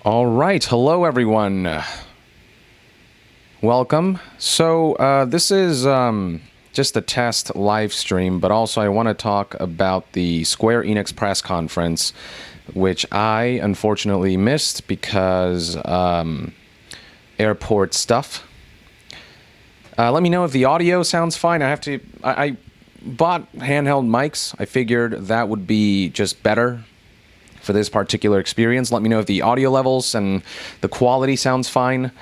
All right, hello everyone. Welcome. So this is just a test live stream, but also I want to talk about the Square Enix press conference, which I unfortunately missed because airport stuff. Let me know if the audio sounds fine. I bought handheld mics. I figured that would be just better for this particular experience. Let me know if the audio levels and the quality sounds fine.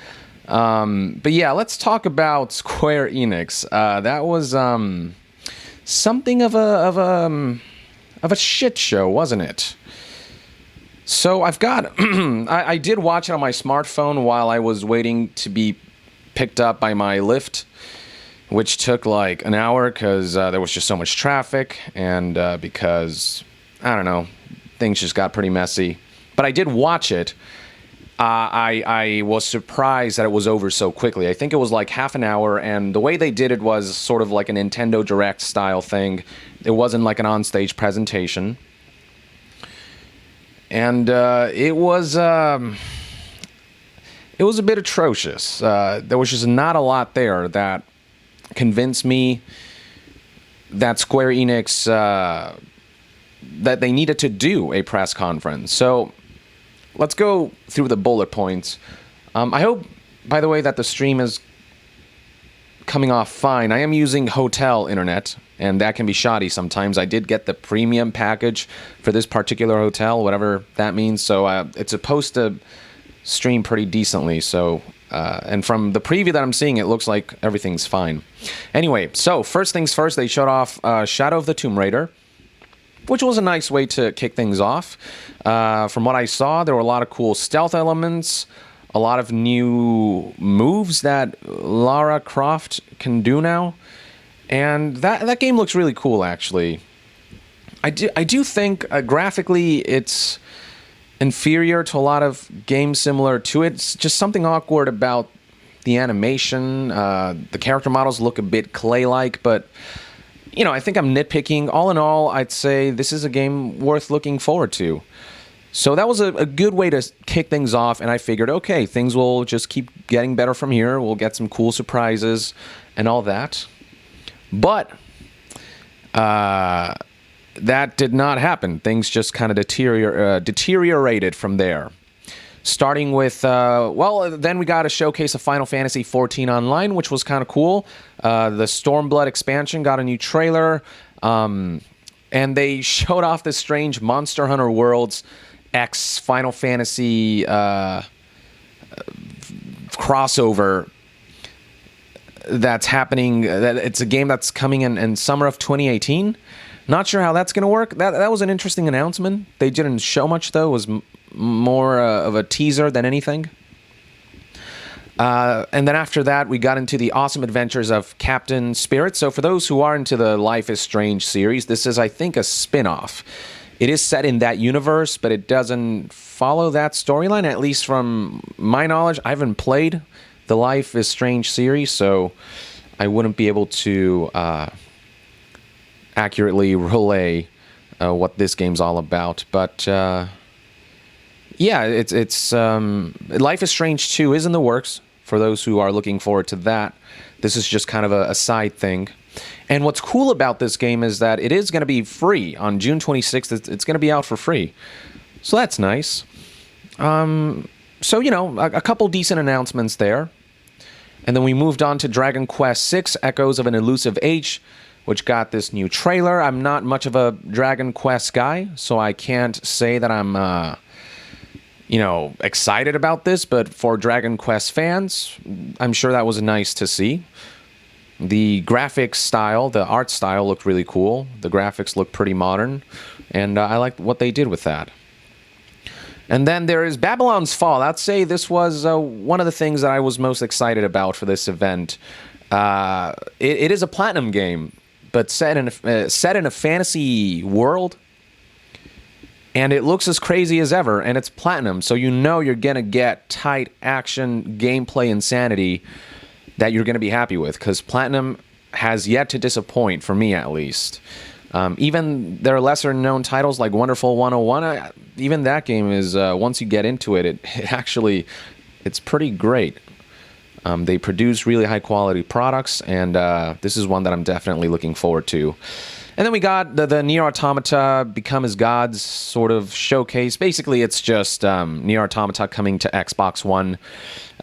But yeah, let's talk about Square Enix. That was something of a shit show, wasn't it? So I've got I did watch it on my smartphone while I was waiting to be picked up by my Lyft, which took like an hour because there was just so much traffic and because I don't know, things just got pretty messy. But I did watch it. I was surprised that it was over so quickly. I think it was like half an hour, and the way they did it was sort of like a Nintendo Direct style thing. It wasn't like an onstage presentation. And it was a bit atrocious. There was just not a lot there that convinced me that Square Enix that they needed to do a press conference. So let's go through the bullet points. I hope, by the way, that the stream is coming off fine. I am using hotel internet, and that can be shoddy sometimes. I did get the premium package for this particular hotel, whatever that means. So it's supposed to stream pretty decently. So, and from the preview that I'm seeing, it looks like everything's fine. Anyway, so first things first, they showed off Shadow of the Tomb Raider, which was a nice way to kick things off. From what I saw, there were a lot of cool stealth elements, a lot of new moves that Lara Croft can do now, and that game looks really cool, actually. I do think graphically it's inferior to a lot of games similar to it. It's just something awkward about the animation. The character models look a bit clay-like, but you know, I think I'm nitpicking. All in all, I'd say this is a game worth looking forward to. So that was a good way to kick things off, and I figured, okay, things will just keep getting better from here. We'll get some cool surprises and all that. But that did not happen. Things just kind of deteriorated from there. Starting with, then we got a showcase of Final Fantasy XIV Online, which was kind of cool. The Stormblood expansion got a new trailer, and they showed off this strange Monster Hunter Worlds X Final Fantasy crossover that's happening. It's a game that's coming in summer of 2018. Not sure how that's going to work. That was an interesting announcement. They didn't show much, though. It was more of a teaser than anything. And then after that, we got into the awesome adventures of Captain Spirit. So for those who are into the Life is Strange series, this is, I think, a spin-off. It is set in that universe, but it doesn't follow that storyline, at least from my knowledge. I haven't played the Life is Strange series, so I wouldn't be able to accurately relay what this game's all about. But yeah, it's Life is Strange 2 is in the works for those who are looking forward to that. This is just kind of a side thing. And what's cool about this game is that it is going to be free on June 26th. It's going to be out for free. So that's nice. So, you know, a couple decent announcements there. And then we moved on to Dragon Quest VI, Echoes of an Elusive Age, which got this new trailer. I'm not much of a Dragon Quest guy, so I can't say that I'm you know, excited about this, but for Dragon Quest fans, I'm sure that was nice to see. The graphics style, the art style looked really cool. The graphics looked pretty modern, and I liked what they did with that. And then there is Babylon's Fall. I'd say this was one of the things that I was most excited about for this event. It is a Platinum game, but set in a fantasy world. And it looks as crazy as ever, and it's Platinum, so you know you're going to get tight action, gameplay insanity that you're going to be happy with, because Platinum has yet to disappoint, for me at least. Even their lesser-known titles like Wonderful 101, even that game is, once you get into it, it actually, it's pretty great. They produce really high-quality products, and this is one that I'm definitely looking forward to. And then we got the Nier Automata Become as Gods sort of showcase. Basically, it's just Nier Automata coming to Xbox One.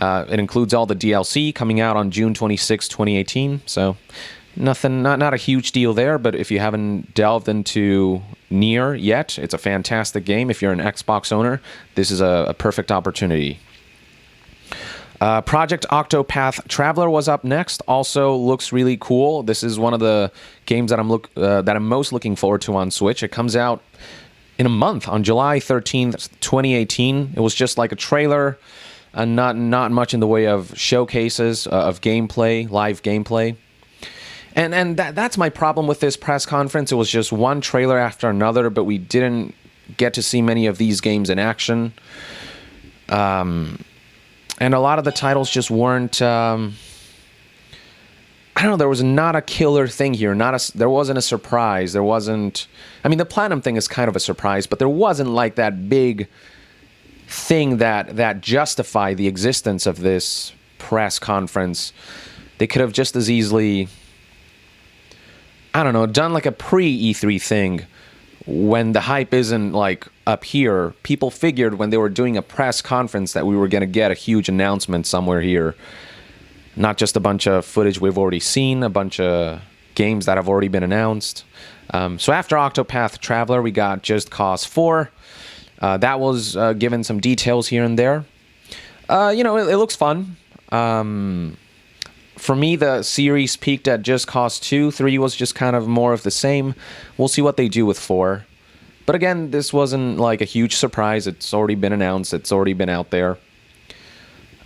It includes all the DLC coming out on June 26, 2018. So nothing, not a huge deal there. But if you haven't delved into Nier yet, it's a fantastic game. If you're an Xbox owner, this is a perfect opportunity. Project Octopath Traveler was up next. Also looks really cool. This is one of the games that I'm most looking forward to on Switch. It comes out in a month on July 13th, 2018. It was just like a trailer, not much in the way of showcases of gameplay, live gameplay. And that's my problem with this press conference. It was just one trailer after another, but we didn't get to see many of these games in action. And a lot of the titles just weren't, I don't know, there was not a killer thing here. There wasn't a surprise. There wasn't, I mean, the Platinum thing is kind of a surprise, but there wasn't like that big thing that justified the existence of this press conference. They could have just as easily, I don't know, done like a pre-E3 thing. When the hype isn't like up here, people figured when they were doing a press conference that we were going to get a huge announcement somewhere here. Not just a bunch of footage we've already seen, a bunch of games that have already been announced. So after Octopath Traveler, we got Just Cause 4. That was given some details here and there. It looks fun. For me, the series peaked at Just Cause 2. 3 was just kind of more of the same. We'll see what they do with 4. But again, this wasn't like a huge surprise. It's already been announced. It's already been out there.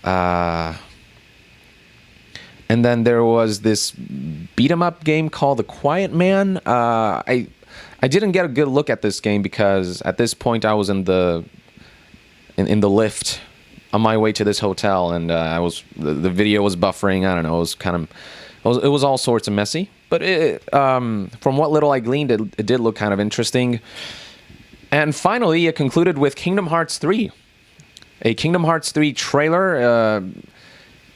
And then there was this beat-em-up game called The Quiet Man. I didn't get a good look at this game because at this point I was in the lift on my way to this hotel, and the video was buffering. I don't know. It was all sorts of messy. But from what little I gleaned, it did look kind of interesting. And finally, it concluded with Kingdom Hearts 3, a Kingdom Hearts 3 trailer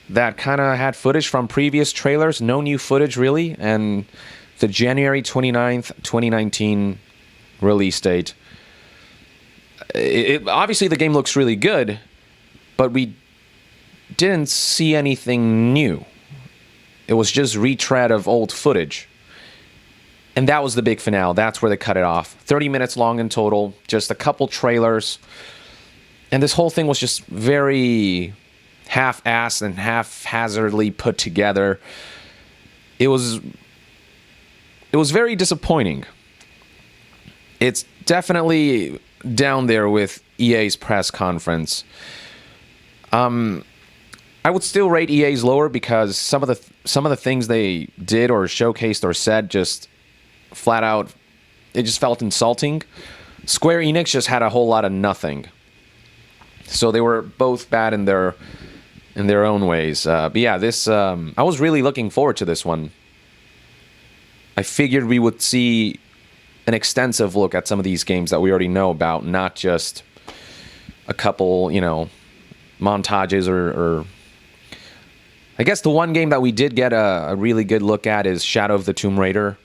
that kind of had footage from previous trailers, no new footage really, and the January 29th, 2019 release date. Obviously, the game looks really good. But we didn't see anything new. It was just retread of old footage. And that was the big finale. That's where they cut it off. 30 minutes long in total, just a couple trailers. And this whole thing was just very half-assed and haphazardly put together. It was very disappointing. It's definitely down there with EA's press conference. I would still rate EA's lower because some of the things they did or showcased or said just flat out, it just felt insulting. Square Enix just had a whole lot of nothing. So they were both bad in their own ways. But yeah, this I was really looking forward to this one. I figured we would see an extensive look at some of these games that we already know about, not just a couple, montages or I guess the one game that we did get a really good look at is Shadow of the Tomb Raider,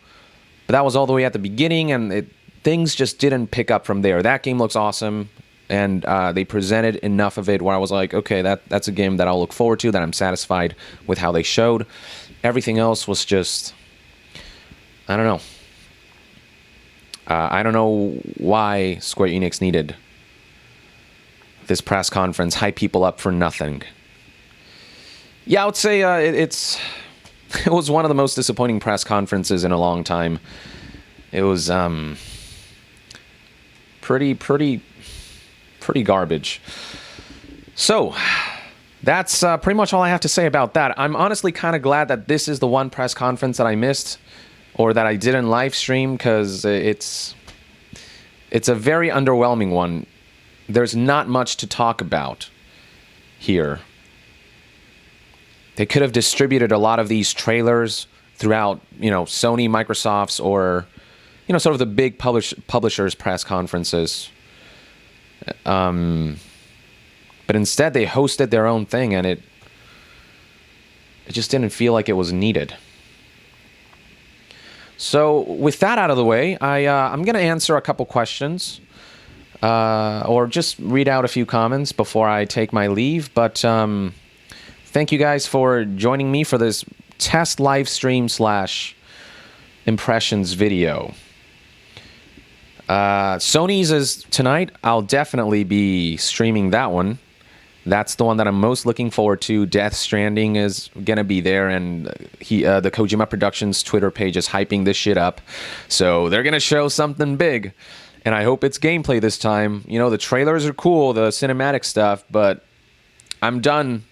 but that was all the way at the beginning, and things just didn't pick up from there. That game looks awesome, and they presented enough of it where I was like, okay, that's a game that I'll look forward to, that I'm satisfied with how they showed. Everything else was just, I don't know. I don't know why Square Enix needed this press conference, hype people up for nothing. Yeah, I would say it was one of the most disappointing press conferences in a long time. It was pretty garbage. So that's pretty much all I have to say about that. I'm honestly kind of glad that this is the one press conference that I missed, or that I didn't live stream, because it's a very underwhelming one. There's not much to talk about here. They could have distributed a lot of these trailers throughout, Sony, Microsoft's, or sort of the big publishers press conferences. But instead they hosted their own thing, and it just didn't feel like it was needed. So with that out of the way, I'm going to answer a couple questions, or just read out a few comments before I take my leave. But thank you guys for joining me for this test live stream / impressions video. Sony's is tonight. I'll definitely be streaming that one. That's the one that I'm most looking forward to. Death Stranding is going to be there, and the Kojima Productions Twitter page is hyping this shit up. So they're going to show something big, and I hope it's gameplay this time. The trailers are cool, the cinematic stuff, but I'm done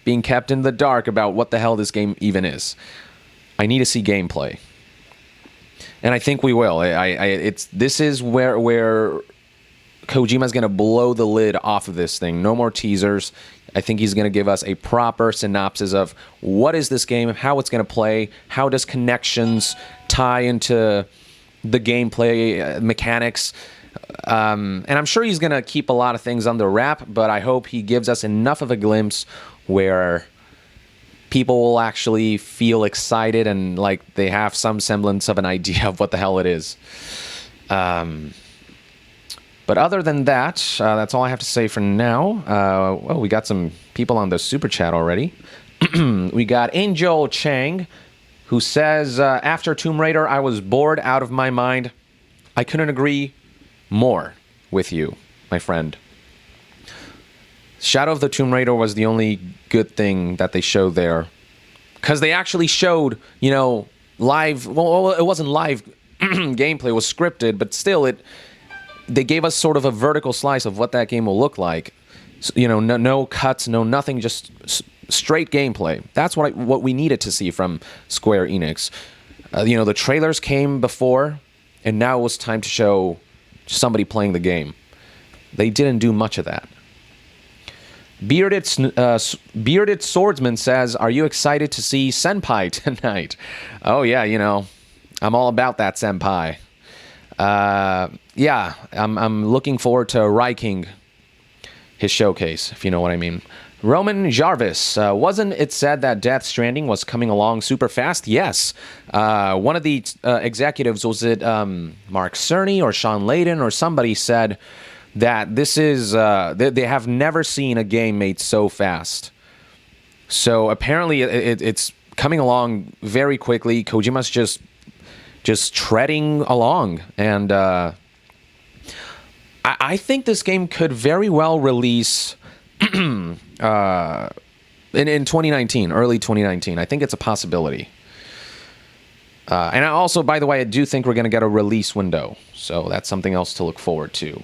being kept in the dark about what the hell this game even is. I need to see gameplay. And I think we will. This is where Kojima's going to blow the lid off of this thing. No more teasers. I think he's going to give us a proper synopsis of what is this game, how it's going to play, how does connections tie into the gameplay mechanics. And I'm sure he's going to keep a lot of things under wrap, but I hope he gives us enough of a glimpse where people will actually feel excited and like they have some semblance of an idea of what the hell it is. But other than that, that's all I have to say for now. Well, we got some people on the super chat already. We got Angel Chang, who says, after Tomb Raider, I was bored out of my mind. I couldn't agree more with you, my friend. Shadow of the Tomb Raider was the only good thing that they showed there. Because they actually showed, live... Well, it wasn't live gameplay, it was scripted, but still, they gave us sort of a vertical slice of what that game will look like. So, no cuts, no nothing, just straight gameplay. That's what we needed to see from Square Enix. The trailers came before, and now it was time to show somebody playing the game. They didn't do much of that. Bearded Swordsman says, are you excited to see Senpai tonight? Oh, yeah, I'm all about that Senpai. Yeah, I'm looking forward to Ryking, his showcase, if you know what I mean. Roman Jarvis, wasn't it said that Death Stranding was coming along super fast? Yes. One of the executives, was it Mark Cerny or Shawn Layden or somebody, said that this is, they have never seen a game made so fast. So apparently it's coming along very quickly. Kojima's just treading along, and I think this game could very well release in 2019, early 2019. I think it's a possibility. And I also, by the way, I do think we're going to get a release window, so that's something else to look forward to.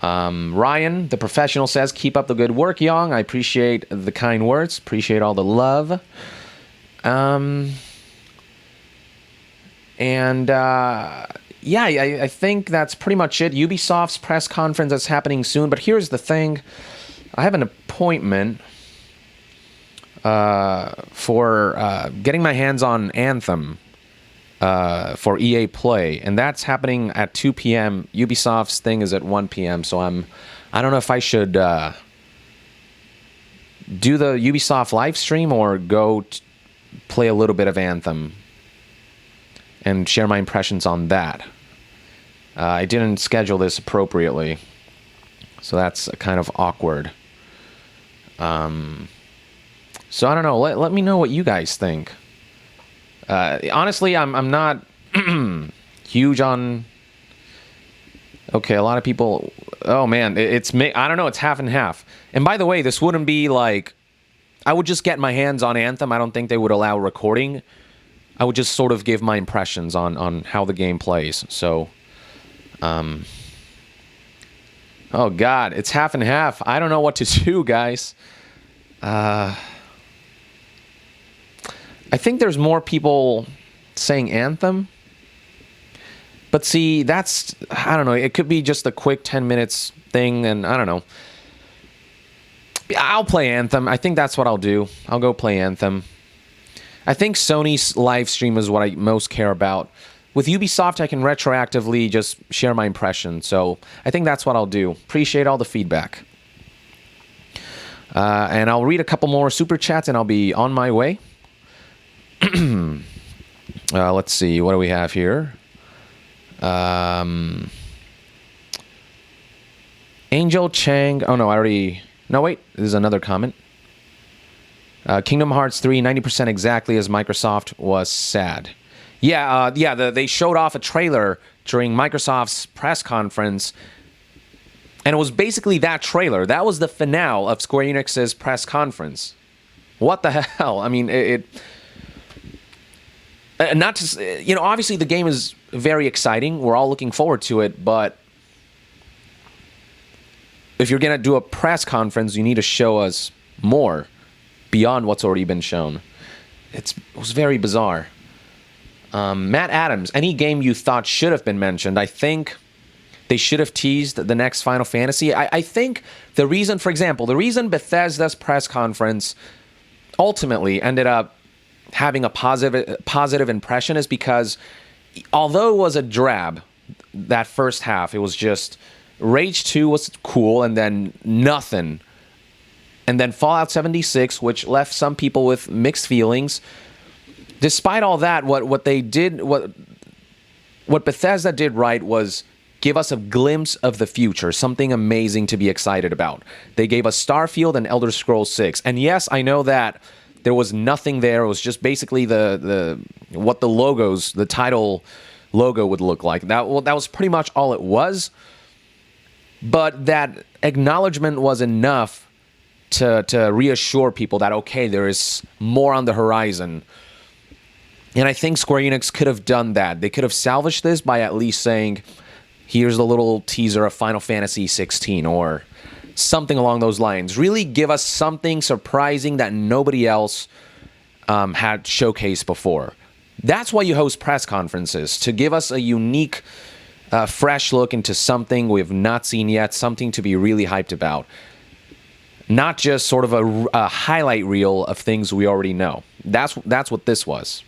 Ryan, the professional, says, keep up the good work, Young. I appreciate the kind words, appreciate all the love. Yeah, I think that's pretty much it. Ubisoft's press conference is happening soon, but here's the thing. I have an appointment for getting my hands on Anthem for EA Play, and that's happening at 2 p.m. Ubisoft's thing is at 1 p.m., so I don't know if I should do the Ubisoft live stream or go play a little bit of Anthem and share my impressions on that. I didn't schedule this appropriately, so that's kind of awkward. So I don't know. Let me know what you guys think. Honestly, I'm not huge on. Okay, a lot of people. Oh man, I don't know. It's half and half. And by the way, this wouldn't be like. I would just get my hands on Anthem. I don't think they would allow recording. I would just sort of give my impressions on how the game plays. So, oh God, it's half and half. I don't know what to do, guys. I think there's more people saying Anthem. But see, I don't know. It could be just a quick 10 minutes thing, and I don't know. I'll play Anthem. I think that's what I'll do. I'll go play Anthem. I think Sony's live stream is what I most care about. with Ubisoft, I can retroactively just share my impression. So I think that's what I'll do. Appreciate all the feedback. And I'll read a couple more super chats and I'll be on my way. Let's see. What do we have here? Angel Chang. Oh, no, I already... No, wait. This is another comment. Kingdom Hearts 3, 90% exactly as Microsoft was sad. Yeah, they showed off a trailer during Microsoft's press conference, and it was basically that trailer. That was the finale of Square Enix's press conference. What the hell? I mean, not to, you know, obviously the game is very exciting. We're all looking forward to it, but if you're going to do a press conference, you need to show us more beyond what's already been shown. It was very bizarre. Matt Adams, any game you thought should have been mentioned? I think they should have teased the next Final Fantasy. I think the reason, for example, the reason Bethesda's press conference ultimately ended up having a positive impression is because although it was a drab, that first half, it was just Rage 2 was cool and then nothing. And then Fallout 76, which left some people with mixed feelings. Despite all that, what Bethesda did right was give us a glimpse of the future, something amazing to be excited about. They gave us Starfield and Elder Scrolls 6. And yes, I know that there was nothing there. It was just basically what the logos, the title logo would look like. That was pretty much all it was. But that acknowledgement was enough to reassure people that, okay, there is more on the horizon. And I think Square Enix could have done that. They could have salvaged this by at least saying, here's a little teaser of Final Fantasy 16 or something along those lines. Really give us something surprising that nobody else had showcased before. That's why you host press conferences, to give us a unique, fresh look into something we have not seen yet, something to be really hyped about. Not just sort of a highlight reel of things we already know. That's what this was.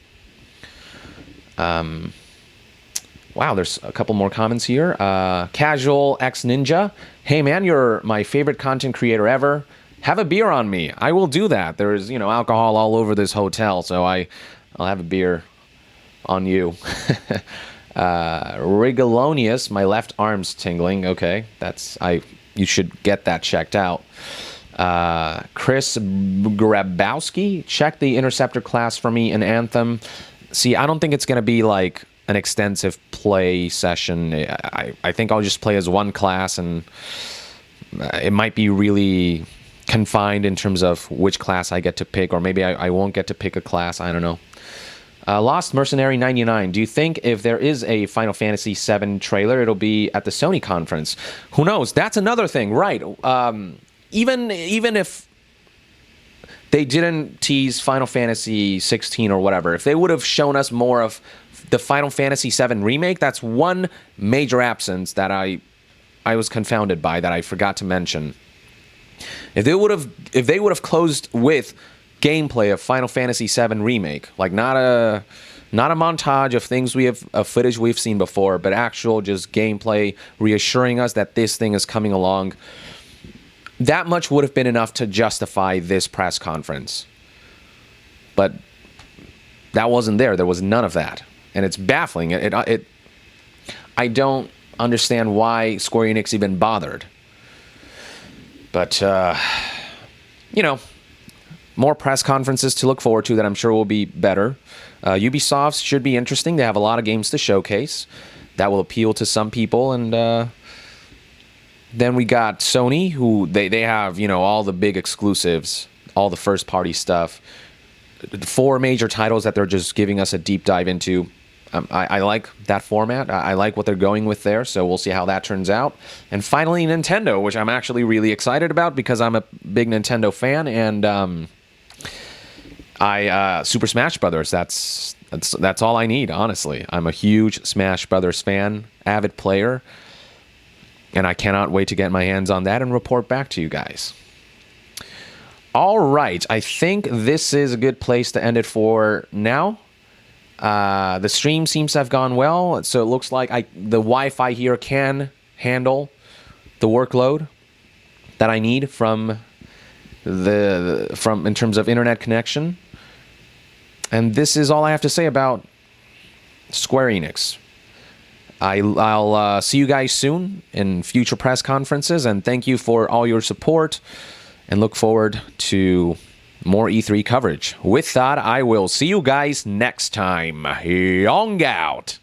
Wow, there's a couple more comments here. Casual X Ninja. Hey man, you're my favorite content creator ever. Have a beer on me. I will do that. There's, alcohol all over this hotel, so I'll have a beer on you. Rigolonius, my left arm's tingling. Okay, you should get that checked out. Chris Grabowski, check the Interceptor class for me in Anthem. See, I don't think it's going to be like an extensive play session. I think I'll just play as one class, and it might be really confined in terms of which class I get to pick, or maybe I won't get to pick a class. I don't know. Lost Mercenary 99. Do you think if there is a Final Fantasy VII trailer, it'll be at the Sony conference? Who knows? That's another thing, right? Even if they didn't tease Final Fantasy 16 or whatever, if they would have shown us more of the Final Fantasy VII remake, that's one major absence that I was confounded by, that I forgot to mention. If they would have closed with gameplay of Final Fantasy VII remake, like not a montage of things of footage we've seen before, but actual just gameplay reassuring us that this thing is coming along, that much would have been enough to justify this press conference. But that wasn't there. There was none of that. And it's baffling. I don't understand why Square Enix even bothered. But, more press conferences to look forward to that I'm sure will be better. Ubisoft should be interesting. They have a lot of games to showcase that will appeal to some people. And then we got Sony, who they have, all the big exclusives, all the first-party stuff. 4 major titles that they're just giving us a deep dive into. I like that format. I like what they're going with there, so we'll see how that turns out. And finally, Nintendo, which I'm actually really excited about because I'm a big Nintendo fan, and Super Smash Brothers. That's all I need, honestly. I'm a huge Smash Brothers fan, avid player, and I cannot wait to get my hands on that and report back to you guys. All right, I think this is a good place to end it for now. The stream seems to have gone well, so it looks like the Wi-Fi here can handle the workload that I need from in terms of internet connection. And this is all I have to say about Square Enix. I'll see you guys soon in future press conferences, and thank you for all your support, and look forward to more E3 coverage. With that, I will see you guys next time. Young out!